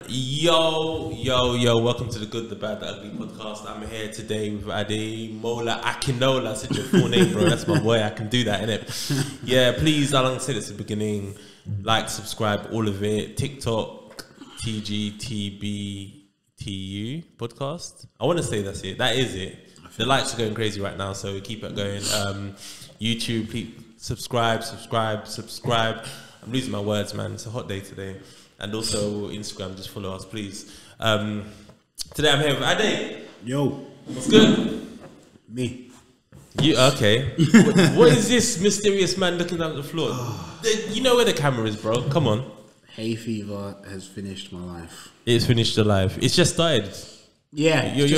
Yo, welcome to the Good, the Bad, the Ugly podcast. I'm here today with Ademola Akinola. I said your full name, bro. That's my boy. I can do that, innit? Yeah, please, I said at the beginning, like, subscribe, all of it. TikTok, TGTBTU podcast. I want to say that's it. That is it. The likes are going crazy right now, so keep it going. YouTube, please subscribe. I'm losing my words, man. It's a hot day today. And also Instagram, just follow us, please. Today I'm here with Ade. Yo. What's good? Me. You okay? What is this mysterious man looking down at the floor? You know where the camera is, bro. Come on. Hay fever has finished my life. It's finished your life. It's just started. Yeah, this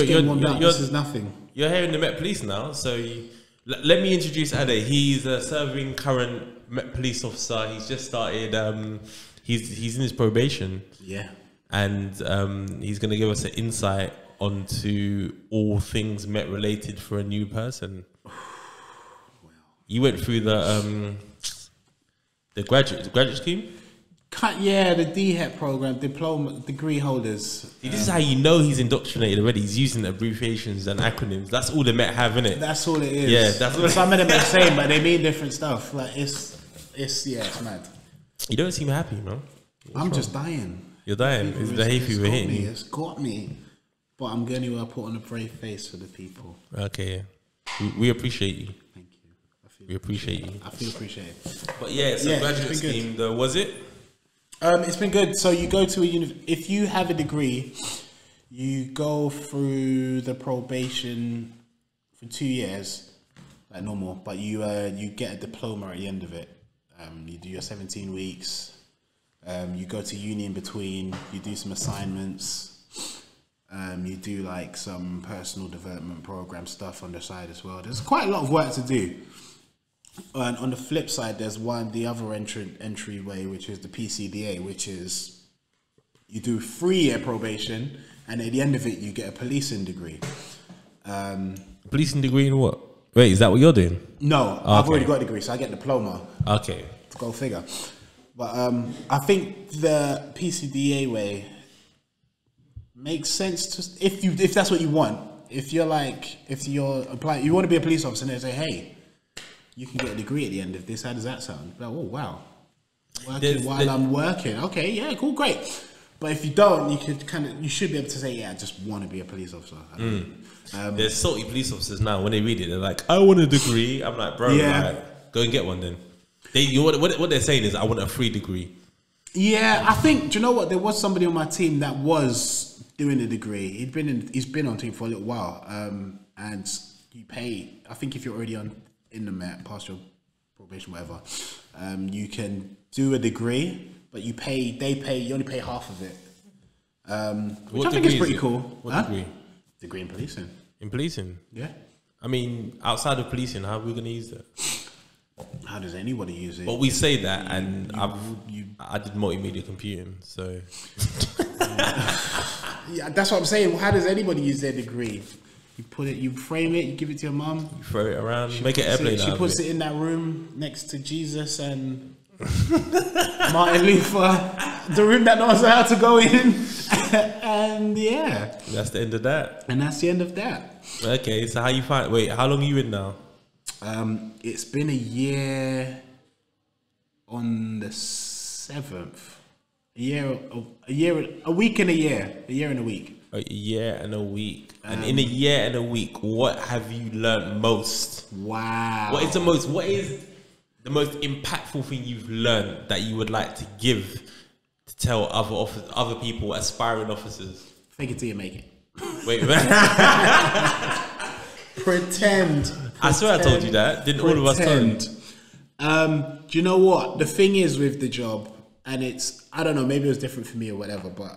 is nothing. You're here in the Met Police now, so let me introduce Ade. He's a serving current Met Police officer. He's just started. He's in his probation. Yeah. And he's going to give us an insight onto all things Met related for a new person. Well, you went through the graduate scheme? Yeah, the DHET program, diploma, degree holders. See, this is how you know he's indoctrinated already. He's using abbreviations and acronyms. That's all the Met have, innit? That's all it is. Yeah, that's what some of them are the same, but they mean different stuff. Like it's mad. You don't seem happy, man. I'm just dying. You're dying. Is the hay fever hitting you? It's got me. But I'm going to put on a brave face for the people. Okay. We appreciate you. Thank you. We appreciate you. I feel appreciated. But yeah, it's a graduate scheme though, was it? It's been good. So you go to if you have a degree, you go through the probation for 2 years, like normal, but you get a diploma at the end of it. You do your 17 weeks. You go to uni in between. You do some assignments. You do like some personal development program stuff on the side as well. There's quite a lot of work to do. And on the flip side, there's the other entryway, which is the PCDA, which is you do 3-year probation, and at the end of it, you get a policing degree. Policing degree in what? Wait, is that what you're doing? No, I've already got a degree, so I get a diploma. Okay. Go figure. But I think the PCDA way makes sense to if that's what you want. If you're applying, you want to be a police officer, and they say, hey, you can get a degree at the end of this. How does that sound? Like, oh wow, I'm working. Okay, yeah, cool, great. But if you don't, you should be able to say, yeah, I just want to be a police officer. There's salty police officers now. When they read it, they're like, I want a degree. I'm like, bro, go and get one then. What they're saying is, I want a free degree. Yeah, I think. Do you know what? There was somebody on my team that was doing a degree. He's been on team for a little while, and you pay. I think if you're already in the Met, past your probation, whatever, you can do a degree, but you only pay half of it. Which I think is pretty cool. What degree? Degree in policing. In policing? Yeah. I mean, outside of policing, how are we going to use that? How does anybody use it? Well, we say that, and I did multimedia computing, so. Yeah, that's what I'm saying. How does anybody use their degree? You frame it, you give it to your mum. You throw it around, make an airplane out of it. She puts it in that room next to Jesus and Martin Luther, the room that knows how to go in. And yeah. That's the end of that. And that's the end of that. Okay, so how long are you in now? It's been a year on the 7th. A week and a year. A year and a week. A year and a week. And in a year and a week, what have you learned most? Wow. What is the most impactful thing you've learned that you would like to give to tell other people, aspiring officers? Fake it till you make it. Wait. Pretend. I swear I told you that. Didn't all of us tell you? Do you know what? The thing is with the job, and I don't know, maybe it was different for me or whatever, but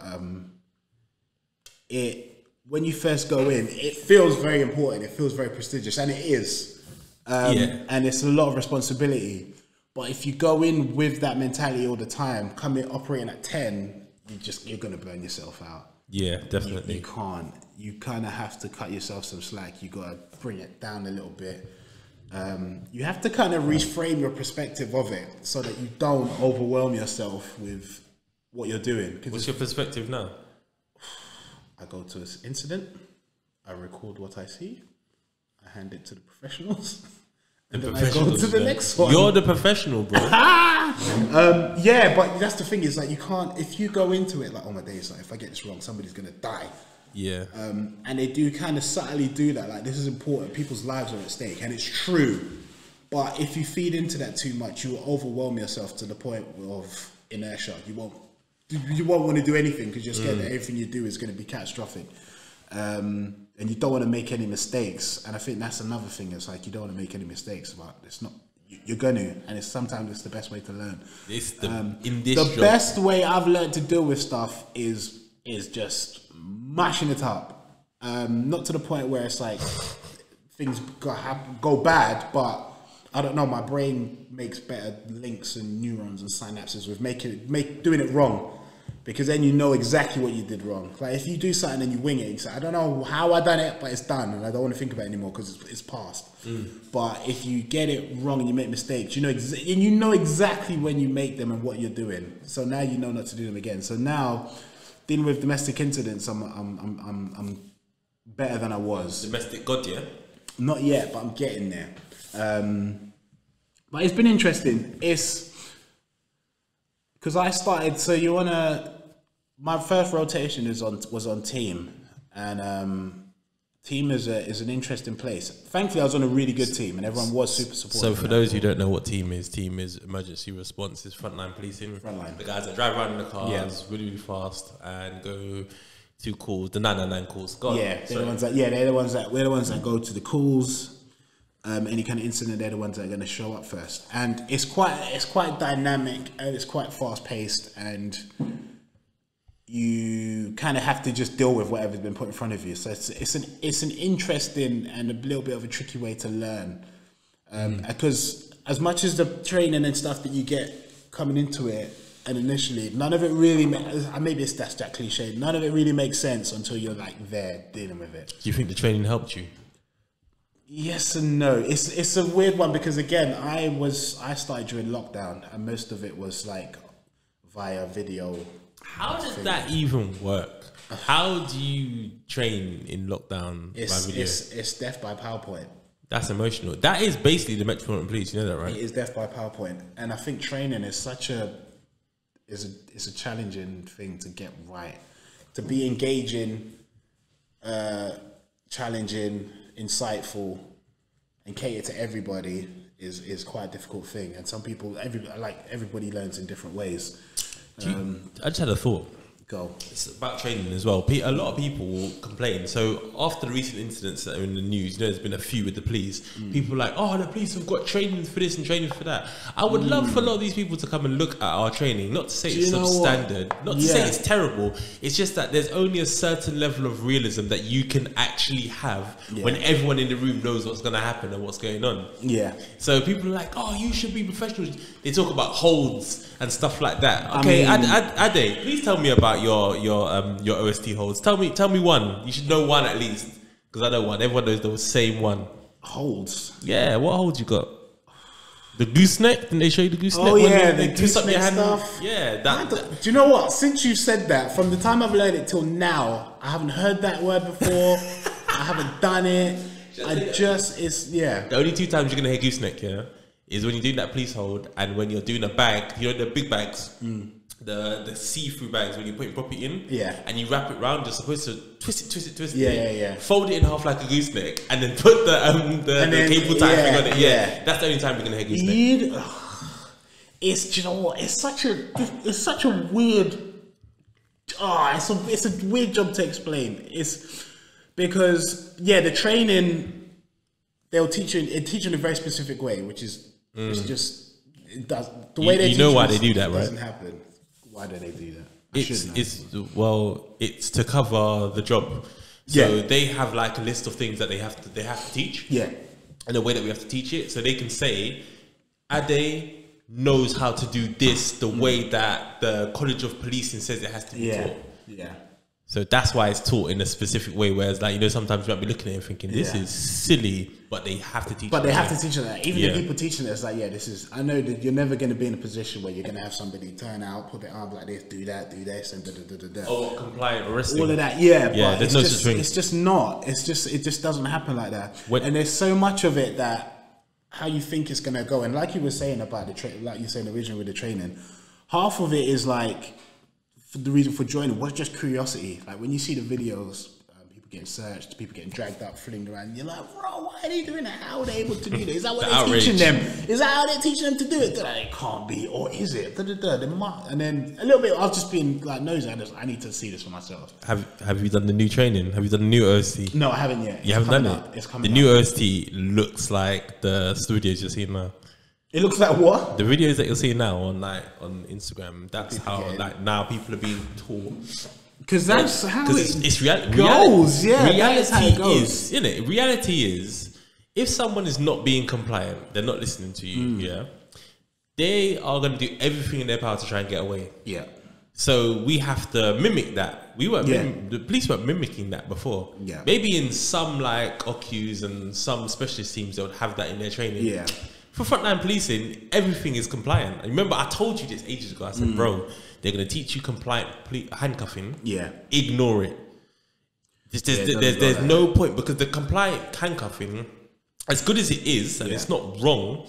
when you first go in, it feels very important. It feels very prestigious, and it is. And it's a lot of responsibility. But if you go in with that mentality all the time, operating at 10, you're going to burn yourself out. Yeah, definitely. You can't. You kind of have to cut yourself some slack. You got to bring it down a little bit. You have to kind of reframe your perspective of it so that you don't overwhelm yourself with what you're doing. What's your perspective now? I go to this incident, I record what I see, I hand it to the professionals, and then I go to the next one. You're the professional, bro. Yeah, but that's the thing is like you can't, if you go into it like, oh my days, like if I get this wrong, somebody's gonna die. Yeah. And they do kind of subtly do that. Like this is important. People's lives are at stake, and it's true. But if you feed into that too much, you will overwhelm yourself to the point of inertia. You won't want to do anything because you're scared that everything you do is going to be catastrophic. And you don't want to make any mistakes. And I think that's another thing. It's like you don't want to make any mistakes. But it's not. You're going to, and it's sometimes the best way to learn. It's the best way I've learned to deal with stuff is just mashing it up. Not to the point where it's like things go bad, but I don't know. My brain makes better links and neurons and synapses with doing it wrong, because then you know exactly what you did wrong. Like if you do something and you wing it, you say, I don't know how I done it, but it's done, and I don't want to think about it anymore because it's past. But if you get it wrong and you make mistakes, you know exactly when you make them and what you're doing. So now you know not to do them again. So now, dealing with domestic incidents, I'm better than I was. Domestic God, yeah? Not yet, but I'm getting there. But it's been interesting. It's because I started. So my first rotation was on team, and team is an interesting place. Thankfully, I was on a really good team, and everyone was super supportive. So for those who don't know what team is emergency response, is frontline policing. Frontline. The guys that drive around in the cars really, really fast and go to calls, the 999 calls. They're the ones that go to the calls. Any kind of incident, they're the ones that are going to show up first, and it's quite dynamic and it's quite fast paced, and you kind of have to just deal with whatever's been put in front of you. So it's an interesting and a little bit of a tricky way to learn, because as much as the training and stuff that you get coming into it, and initially none of it really maybe that's that cliche. None of it really makes sense until you're like there dealing with it. Do you think the training helped you? Yes and no. It's a weird one because again, I started during lockdown and most of it was like via video. How does that even work? How do you train in lockdown by video? It's death by PowerPoint. That's emotional. That is basically the Metropolitan Police. You know that, right? It is death by PowerPoint, and I think training is it's a challenging thing to get right. To be engaging, challenging, insightful, and cater to everybody is quite a difficult thing. And some people, everybody learns in different ways. I just had a thought. Go. It's about training as well. A lot of people will complain. So after the recent incidents that are in the news, there's been a few with the police. People are like, oh, the police have got training for this and training for that. I would love for a lot of these people to come and look at our training. Not to say it's substandard, not to say it's terrible. It's just that there's only a certain level of realism that you can actually have when everyone in the room knows what's going to happen and what's going on. Yeah. So people are like, oh, you should be professional. They talk about holds and stuff like that. Okay, Ade, please tell me about your OST holds. Tell me one. You should know one at least, because I know one. Everyone knows the same one. Holds. Yeah, what holds you got? The gooseneck? Didn't they show you the gooseneck? Oh yeah, the gooseneck stuff. Yeah, do you know what? Since you've said that, from the time I've learned it till now, I haven't heard that word before. I haven't done it. The only two times you're gonna hear gooseneck, is when you're doing that police hold and when you're doing a bag. You know the big bags. The see-through bags when you put your property in, and you wrap it round. You're supposed to twist it, fold it in half like a gooseneck, and then put the cable tie thing on it. That's the only time you're gonna hear gooseneck. Do you know what? It's such a weird. It's a weird job to explain. It's because the training they'll teach you in a very specific way, which is it's just it does the way they know why they do that, right? Doesn't happen. Why do they do that? It's to cover the job. So they have like a list of things that they have to teach. Yeah. And the way that we have to teach it, so they can say, Ade knows how to do this the way that the College of Policing says it has to be taught. Yeah. So that's why it's taught in a specific way. Whereas, like, you know, sometimes you might be looking at it and thinking, this is silly, but they have to teach. But they have to teach you that. Even the people teaching it, it's like, this is. I know that you're never going to be in a position where you're going to have somebody turn out, put their arm like this, do that, do this, and da da da da da. Oh, compliant arresting. All of that, yeah. But there's no such thing. It's just not. It just doesn't happen like that. And there's so much of it that how you think it's going to go. And like you were saying about like you were saying originally with the training, half of it is like. The reason for joining was just curiosity. Like when you see the videos, people getting searched, people getting dragged up, flinged around, you're like, bro, why are they doing that? How are they able to do that? Is that what they're teaching them? Is that how they're teaching them to do it? They're like, it can't be, or is it? And then a little bit, I was just being like nosy. I need to see this for myself. Have you done the new training? Have you done the new OST? No, I haven't yet. You haven't done it? It's coming. The new OST looks like the studios you're seeing now. It looks like what? The videos that you're seeing now on Instagram. That's how now people are being taught. Because that's how it's goes. Reality is, isn't it? Reality is, if someone is not being compliant, they're not listening to you. Yeah, they are going to do everything in their power to try and get away. Yeah. So we have to mimic that. We weren't. The police weren't mimicking that before. Yeah. Maybe in some like OCUs and some specialist teams, they would have that in their training. Yeah. For frontline policing, everything is compliant. And remember, I told you this ages ago. I said, bro, they're going to teach you compliant handcuffing. Yeah. Ignore it. There's no point, because the compliant handcuffing, as good as it is, and it's not wrong,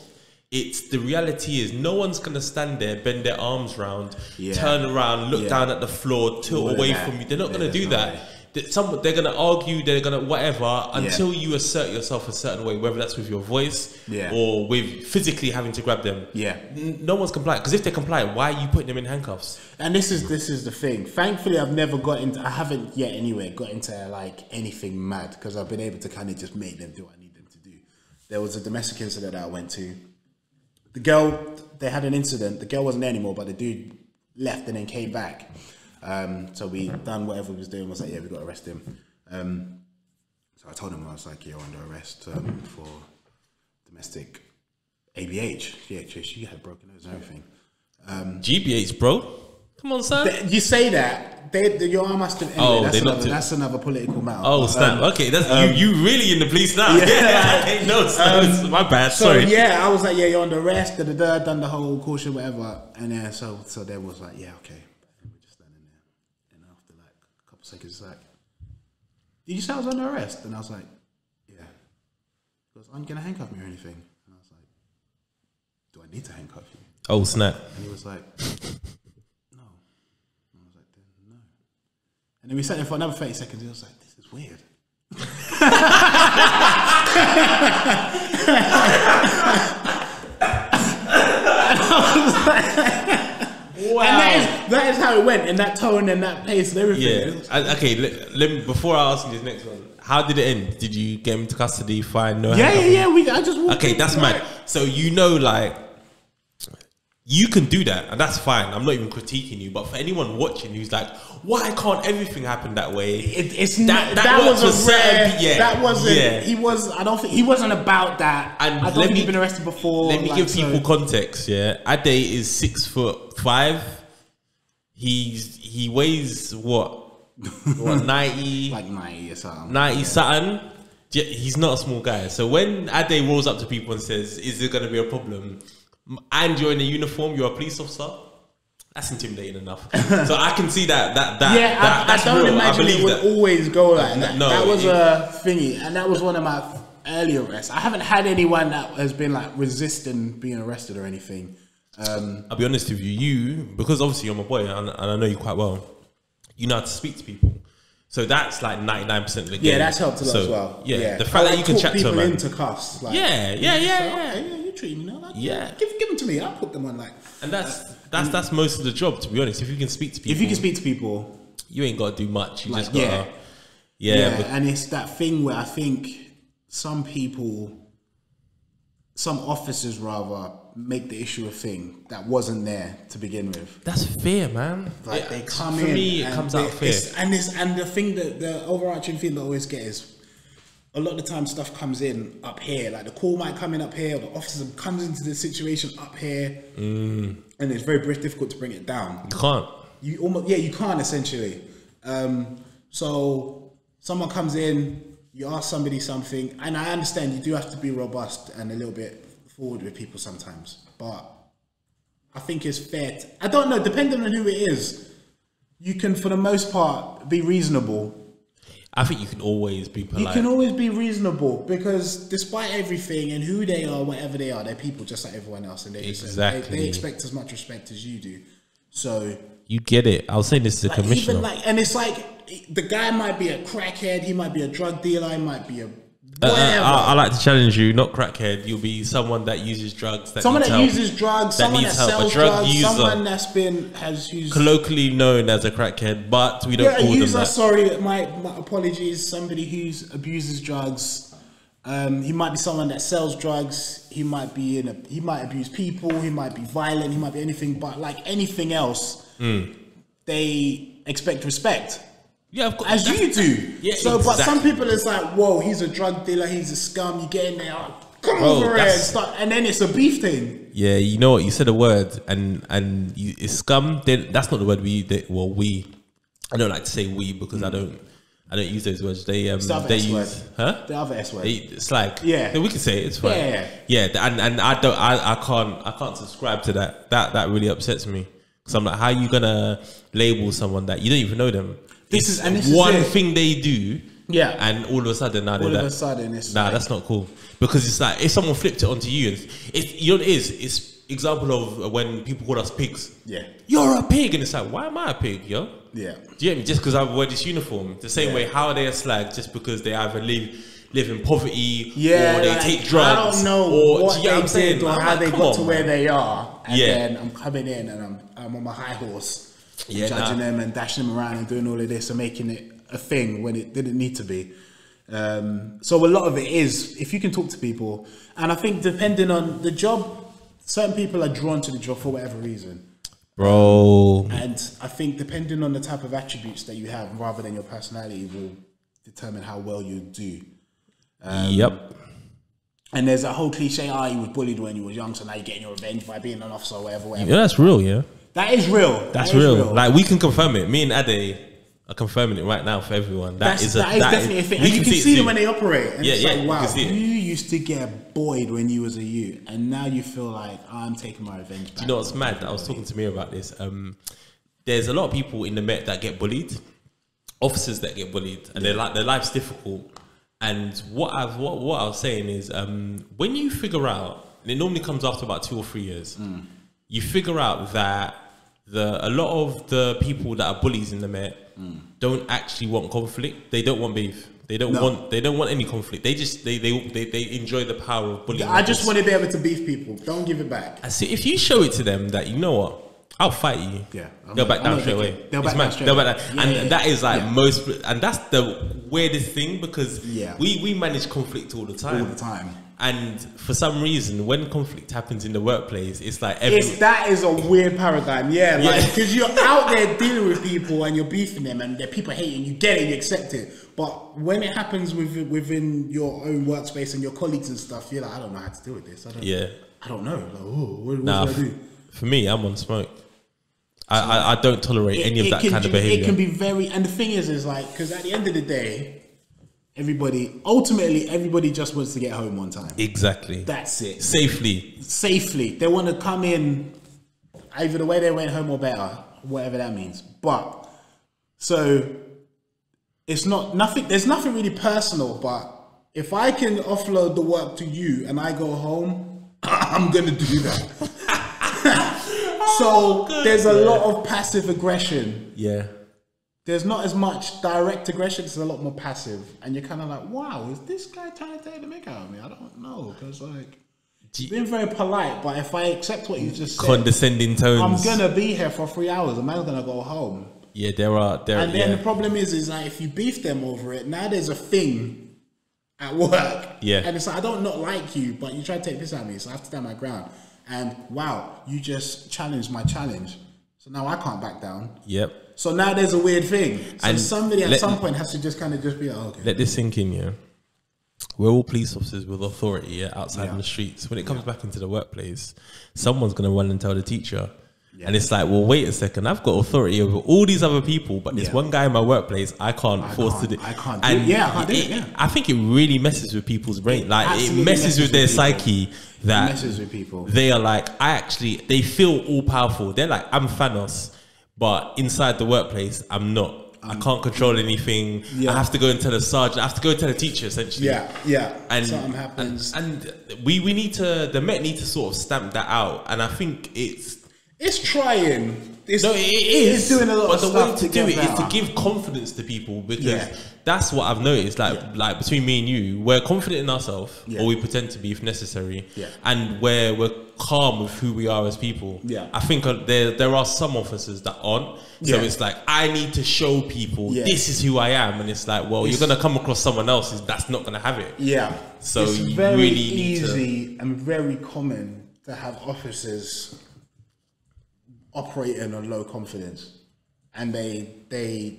the reality is no one's going to stand there, bend their arms round, turn around, look down at the floor, tilt away from you. They're not going to do that. They're going to argue, they're going to whatever, until you assert yourself a certain way, whether that's with your voice or with physically having to grab them. Yeah. No one's compliant, because if they're compliant, why are you putting them in handcuffs? And this is the thing. Thankfully, I haven't yet anyway got into like anything mad, because I've been able to kind of just make them do what I need them to do. There was a domestic incident that I went to. The girl, they had an incident. The girl wasn't there anymore, but the dude left and then came back. So we done whatever we was doing. Was like, we got to arrest him. So I told him, I was like, you're under arrest for domestic ABH. Yeah, she had broken nose and everything. GBH, bro. Come on, son. You say that. Your arm must have ended. That's another political matter. Oh, snap. Okay, that's you really in the police now. Yeah. No, my bad. Sorry. So, I was like, you're under arrest. Done the whole caution, whatever. And then, so they was like, okay. Seconds, it's like, did you say I was under arrest? And I was like, yeah. He goes, aren't you going to handcuff me or anything? And I was like, do I need to handcuff you? Oh, snap. And he was like, no. And I was like, no. And then we sat there for another 30 seconds. He was like, this is weird. Wow. And that is how it went, in that tone and that pace and everything. Yeah. Okay, let me, before I ask you this next one, how did it end? Did you get him to custody, fine, no handcuffing? I just walked in. That's mad. So like, you can do that, and that's fine. I'm not even critiquing you, but for anyone watching who's like, why can't everything happen that way? That wasn't. He was. I don't think he wasn't about that. And I don't think he's been arrested before. Let me give people context. Yeah, Ade is 6'5". He weighs what 90, like 90 or something. 90 something. He's not a small guy. So when Ade rolls up to people and says, "Is there going to be a problem?" and you're in a uniform, you're a police officer, that's intimidating enough. So I can see that. I don't imagine it would always go like that. No, that was a thingy, and that was one of my early arrests. I haven't had anyone that has been like resisting being arrested or anything. I'll be honest with you, because obviously you're my boy, and I know you quite well. You know how to speak to people. So that's like 99% of the game. Yeah, that's helped a lot as well. Yeah, the fact that you can chat to a man. Into cuffs. Like, yeah. You treat me now. Like, give them to me. I'll put them on like. And that's most of the job, to be honest. If you can speak to people, you ain't got to do much. You just got to. And it's that thing where I think some officers rather make the issue a thing that wasn't there to begin with. That's fear, man. Like they come for in. For me, it comes out of fear. And the thing that the overarching thing that I always get is a lot of the time stuff comes in up here. Like the call might come in up here, or the officer comes into the situation up here, and it's very difficult to bring it down. You can't. You can't essentially. So someone comes in, you ask somebody something, and I understand you do have to be robust and a little bit forward with people sometimes, but I think it's fair. I don't know, depending on who it is, you can, for the most part, be reasonable. I think you can always be polite. You can always be reasonable because despite everything and who they are, whatever they are, they're people just like everyone else, and they expect as much respect as you do. So you get it. I was saying this to the commissioner. Even and it's like the guy might be a crackhead, he might be a drug dealer, he might be a whatever. I like to challenge you, not crackhead. You'll be someone that uses drugs. Someone that uses drugs. Someone that sells drugs. Someone has used colloquially known as a crackhead, but we don't call them that. Sorry, my apologies. Somebody who abuses drugs. He might be someone that sells drugs. He might be he might abuse people. He might be violent. He might be anything. But like anything else, they expect respect. Yeah, of course. As you do. Yeah, so, exactly. But some people it's like, whoa, he's a drug dealer, he's a scum. You get in there, come over here and start, and then it's a beef thing. Yeah, you know what? You said a word, and it's scum. That's not the word we use. I don't like to say we because I don't use those words. They use the other S word. It's like yeah, we can say it, it's fine. Yeah. And I can't subscribe to that. That really upsets me because I'm like, how are you gonna label someone that you don't even know them? This is one thing they do, and all of a sudden it's that's not cool because it's like if someone flipped it onto you, and it's example of when people call us pigs. Yeah, you're a pig, and it's like, why am I a pig, yo? Yeah, do you get me? Just because I wear this uniform, the same way how are they a slag just because they either live in poverty, or they take drugs. I don't know what they did or how they got to where they are, and then I'm coming in and I'm on my high horse. Judging them and dashing them around and doing all of this and making it a thing when it didn't need to be. So a lot of it is if you can talk to people, and I think depending on the job, certain people are drawn to the job for whatever reason, bro. And I think depending on the type of attributes that you have rather than your personality will determine how well you do. Yep. And there's a whole cliche, you was bullied when you was young, so now you're getting your revenge by being an officer or whatever. Yeah, that's real, yeah. That is real. That's real. Like we can confirm it. Me and Ade are confirming it right now for everyone. That is definitely a thing. And you can see them when they operate. And it's like, wow, you used to get buoyed when you was a youth, and now you feel like I'm taking my revenge back. Do you know what's mad? I was talking to Mia about this. There's a lot of people in the Met that get bullied, officers that get bullied, and their life's difficult. And what I was saying is, when you figure out, and it normally comes after about 2 or 3 years. You figure out that a lot of the people that are bullies in the Met don't actually want conflict. They don't want beef. They don't want any conflict. They just they enjoy the power of bullying. I just want to be able to beef people. Don't give it back. I see. If you show it to them that you know what, I'll fight you. Yeah, they'll back down straight away. They'll back down straight away. That is like most, and that's the weirdest thing because we manage conflict all the time. All the time. And for some reason, when conflict happens in the workplace, it's like that is a weird paradigm, like because you're out there dealing with people and you're beefing them, and people hate you, and you get it, you accept it. But when it happens within your own workspace and your colleagues and stuff, you're like, I don't know how to deal with this. I don't know. Like, what do I do? For me, I'm on smoke. I don't tolerate any of that kind of behavior. It can be very, and the thing is like, because at the end of the day, everybody just wants to get home on time. Exactly. That's it. Safely. They want to come in either the way they went home or better, whatever that means. But so it's nothing. There's nothing really personal. But if I can offload the work to you and I go home, I'm gonna do that. So there's a lot of passive aggression. Yeah. There's not as much direct aggression. It's a lot more passive, and you're kind of like, "Wow, is this guy trying to take the mick out of me?" I don't know, because like, being very polite, but if I accept what you just said, condescending tones, I'm gonna be here for 3 hours. A man's gonna go home. Yeah, there are. And then the problem is like if you beef them over it, now there's a thing at work. Yeah, and it's like I don't not like you, but you try to take this out of me, so I have to stand my ground. And wow, you just challenged my challenge, so now I can't back down. Yep. So now there's a weird thing. So and somebody at some point has to just kind of just be like, okay. Let this sink in, yeah. We're all police officers with authority outside in the streets. When it comes back into the workplace, someone's going to run and tell the teacher. And it's like, well, wait a second. I've got authority over all these other people, but there's one guy in my workplace I can't force to do. I can't do it. Yeah, I can't do it. Yeah. I think it really messes with people's brain. Like, it messes with their psyche. That it messes with people. They are like, they feel all powerful. They're like, I'm Thanos, but inside the workplace, I'm not. I can't control anything. I have to go and tell the sergeant. I have to go and tell the teacher, essentially. And something happens. And we need to, the Met need to sort of stamp that out. And I think it's trying. It is. It's doing a lot of stuff. But the way to do it is to give confidence to people, because that's what I've noticed. Like between me and you, we're confident in ourselves, or we pretend to be if necessary, and we're calm with who we are as people. I think there are some officers that aren't. So it's like, I need to show people this is who I am, and it's like, well, you're gonna come across someone else that's not gonna have it. So it's you very really easy and very common to have officers operating on low confidence, and they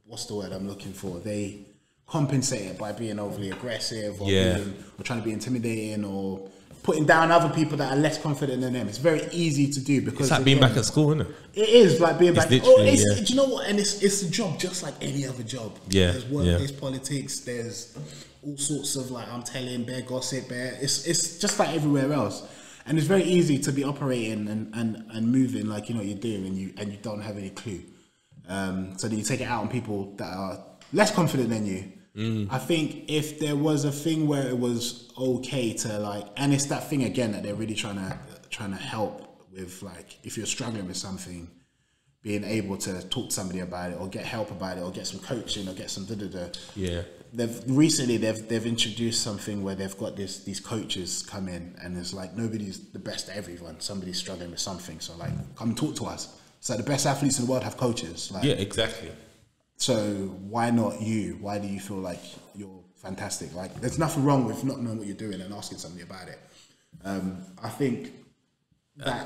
what's the word I'm looking for? They compensate it by being overly aggressive, or trying to be intimidating, or putting down other people that are less confident than them. It's very easy to do, because it's like being back at school, isn't it? It is like being back. Do you know what? And it's a job just like any other job. There's workplace politics. There's all sorts of, like, I'm telling, bare gossip, it's just like everywhere else. And it's very easy to be operating and moving like you know what you're doing, and you don't have any clue. So then you take it out on people that are less confident than you. I think if there was a thing where it was okay to, like, and it's that thing again that they're really trying to help with, like, if you're struggling with something, being able to talk to somebody about it, or get help about it, or get some coaching, or get some They've introduced something where they've got these coaches come in, and it's like, nobody's the best at everyone. Somebody's struggling with something, so, like, come and talk to us. So the best athletes in the world have coaches. Like, exactly. So why not you? Why do you feel like you're fantastic? Like, there's nothing wrong with not knowing what you're doing and asking somebody about it. I think I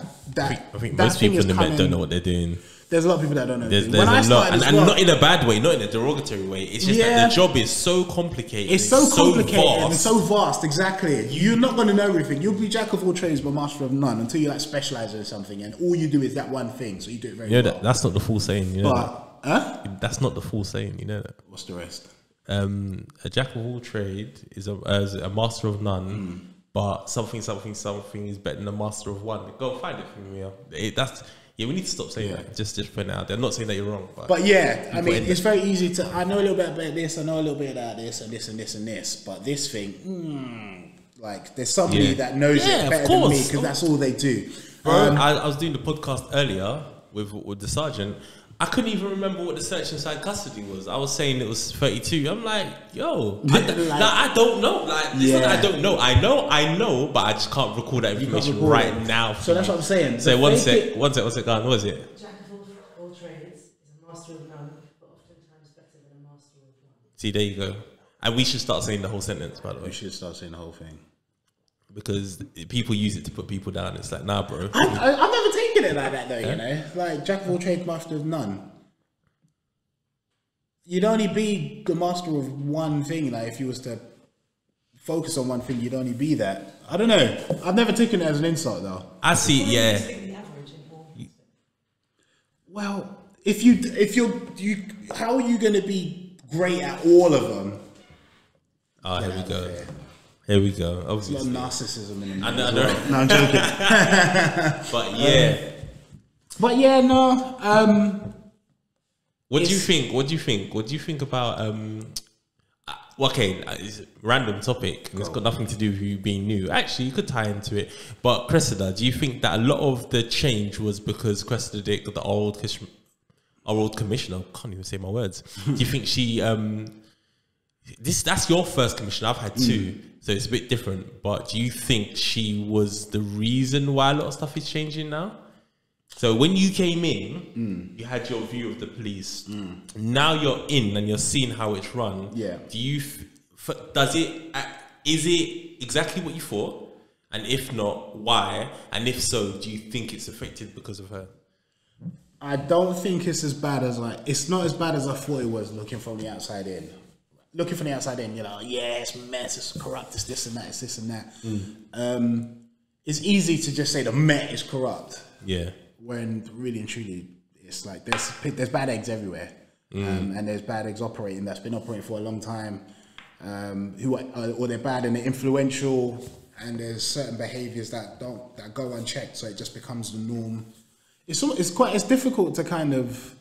think most people in the Met don't know what they're doing. There's a lot of people that don't know. There's a lot, and not in a bad way, not in a derogatory way. It's just that the job is so complicated. It's so complicated and it's so vast. Exactly. You're not going to know everything. You'll be jack of all trades but master of none until you, like, specialize in something, and all you do is that one thing. So you do it very well. That's not the full saying. You know that? That's not the full saying. You know that. What's the rest? A jack of all trade is a master of none. But something is better than a master of one. Go find it for me. We need to stop saying that. Just put it out there. I'm not saying that you're wrong. But I mean, it's very easy to, I know a little bit about this, I know a little bit about this, and this, and this, and this. But this thing, like, there's somebody that knows it better than me, because that's all they do. Bro, I was doing the podcast earlier with the sergeant. I couldn't even remember what the search inside custody was. I was saying it was 32. I'm like, yo, I don't know. Like, I don't know. I know, but I just can't recall that information right now. So that's what I'm saying. So one sec, go on. What is it? Jack of all trades is a master of none, but oftentimes better than a master of one. See, there you go. And we should start saying the whole sentence, by the way. We should start saying the whole thing. Because people use it to put people down. It's like, nah, bro. I've never taken it like that, though, you know? Like, jack of all trades, master of none. You'd only be the master of one thing. Like, if you was to focus on one thing, you'd only be that. I don't know. I've never taken it as an insult, though. I see it, yeah. Well, if you're how are you going to be great at all of them? Oh, here we go. Here we go. Obviously. There's a lot of narcissism in it. I know. No, I'm joking. But yeah. No. What do you think? What do you think about okay, it's a random topic and it's got nothing to do with you being new. Actually, you could tie into it. But Cressida, do you think that a lot of the change was because Cressida Dick, the old commissioner, I can't even say my words. Do you think she that's your first commissioner? I've had two, so it's a bit different. But do you think she was the reason why a lot of stuff is changing now? So when you came in, you had your view of the police. Now you're in and you're seeing how it's run. Yeah. Do you? Is it exactly what you thought? And if not, why? And if so, do you think it's affected because of her? I don't think it's as bad as it's not as bad as I thought it was looking from the outside in. Looking from the outside in, you're like, yeah, it's mess, it's corrupt, it's this and that, it's this and that. It's easy to just say the Met is corrupt. Yeah. when really and truly it's like there's bad eggs everywhere, and there's bad eggs that's been operating for a long time, or they're bad and they're influential, and there's certain behaviours that go unchecked, so it just becomes the norm. It's difficult to kind of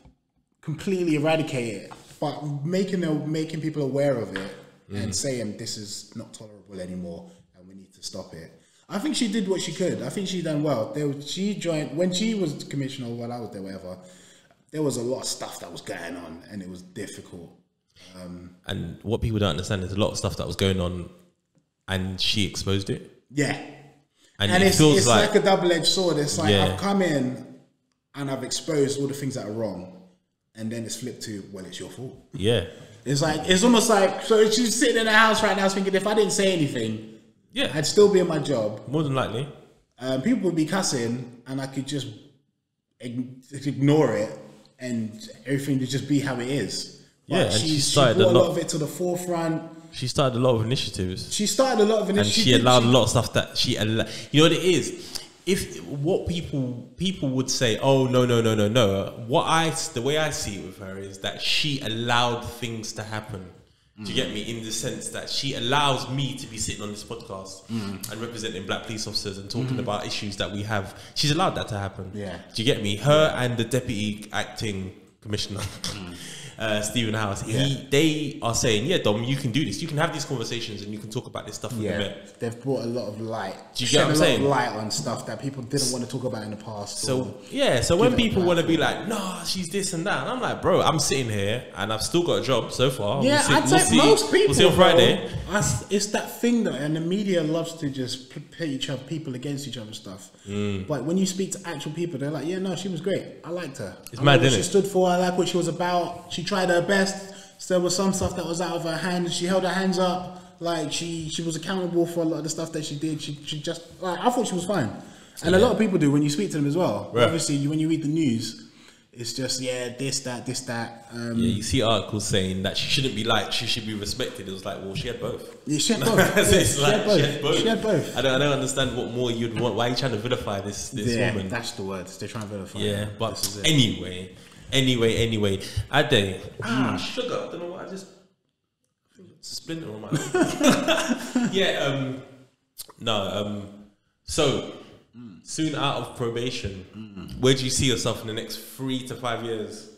completely eradicate it, but making people aware of it and saying this is not tolerable anymore and we need to stop it. I think she did what she could. I think she done well. She joined when she was commissioner, while I was there, whatever. There was a lot of stuff that was going on, and it was difficult. And what people don't understand is a lot of stuff that was going on, and she exposed it. Yeah, and it's feels like a double-edged sword. It's like I've come in and I've exposed all the things that are wrong, and then it's flipped to, well, it's your fault. Yeah, it's almost like, so she's sitting in her house right now thinking, if I didn't say anything, I'd still be in my job. More than likely. People would be cussing and I could just ignore it and everything would just be how it is. But and she brought a lot of it to the forefront. She started a lot of initiatives. And she allowed a lot of stuff that you know what it is? If what people would say, oh no, the way I see it with her is that she allowed things to happen. Do you get me? In the sense that she allows me to be sitting on this podcast and representing black police officers and talking about issues that we have. She's allowed that to happen. Yeah. Do you get me? Her and the deputy acting commissioner, Stephen House, they are saying, yeah, Dom, you can do this. You can have these conversations and you can talk about this stuff with the Met. They've brought a lot of light. Do you get what I'm saying? A lot of light on stuff that people didn't want to talk about in the past. So when people want to be like, no, she's this and that, and I'm like, bro, I'm sitting here and I've still got a job so far. Yeah, I'd say most people. We'll see on Friday. It's that thing though, and the media loves to just pit people against each other and stuff. But when you speak to actual people, they're like, yeah, no, she was great. I liked her. It's mad, what isn't she it? stood for. I like what she was about. She tried her best. So there was some stuff that was out of her hands. She held her hands up. Like she was accountable for a lot of the stuff that she did. She just, like, I thought she was fine. And a lot of people do when you speak to them as well. Right. Obviously, when you read the news, it's just, this, that. You see articles saying that she shouldn't be liked, she should be respected. It was like, well, she had both. Yeah, she had both. She had both. I don't understand what more you'd want. Why are you trying to vilify this woman? That's the word. They're trying to vilify her. Yeah, but anyway. Ade. Sugar. I don't know what I just... It's a splinter on my so, soon out of probation, where do you see yourself in the next 3 to 5 years?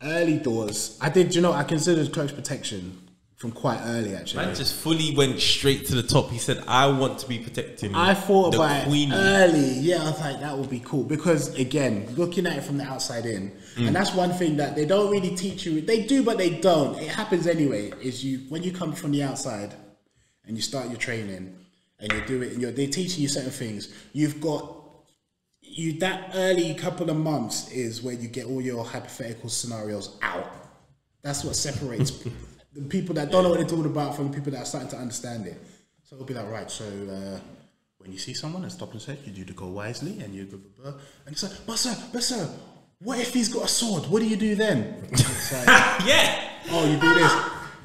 Early doors. I considered close protection from quite early, actually. Man just fully went straight to the top. He said, I want to be protecting I thought the about queen. It early. Yeah, I was like, that would be cool. Because, again, looking at it from the outside in, and that's one thing that they don't really teach you. They do, but they don't. It happens anyway, is when you come from the outside and you start your training and you do it, and they're teaching you certain things, that early couple of months is where you get all your hypothetical scenarios out. That's what separates the people that don't know what they're talking about from the people that are starting to understand it. So it'll be like, right, so when you see someone and stop and say, you do to go wisely, and you go, and it's like, but sir, what if he's got a sword? What do you do then? It's like, oh, you do this.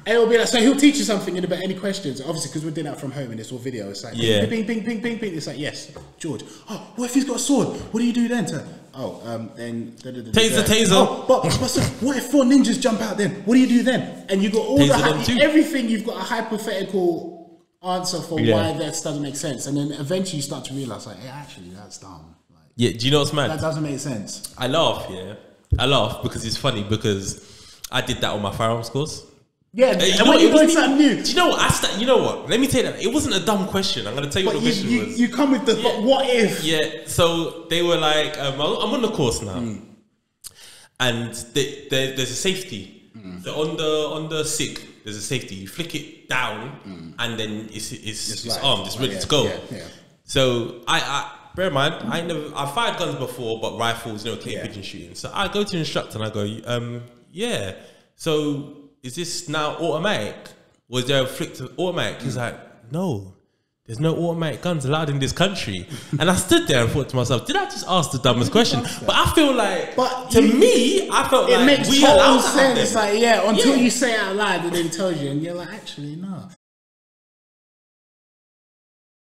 And it'll be like, so he'll teach you something in about any questions. Obviously, because we're doing that from home and it's all video. It's like, ping, ping, ping, ping, ping. It's like, yes, George. Oh, what if he's got a sword? What do you do then, sir? Oh, then... Taser. Oh, but sir, what if 4 ninjas jump out then? What do you do then? And you got all everything, you've got a hypothetical answer for why that doesn't make sense. And then eventually you start to realise, like, hey, actually, that's dumb. Like, yeah, do you know what's mad? That doesn't make sense. I laugh because it's funny because I did that on my firearms course. Yeah, and when you learn something new. Do you know what? You know what? Let me tell you that. It wasn't a dumb question. I'm going to tell you what the question was. You come with the what if. Yeah, so they were like, I'm on the course now. And there's a safety. So on the SIG, there's a safety. You flick it down and then it's armed. It's ready to go. Yeah. So I bear in mind, I fired guns before, but rifles, clay pigeon shooting. So I go to the instructor and I go, so is this now automatic? Was there a flick to automatic? He's like, no, there's no automatic guns allowed in this country. And I stood there and thought to myself, did I just ask the dumbest question? But I feel like, I felt like it makes we total allowed sense. Like, until you say it out loud and then tells you, and you're like, actually, no.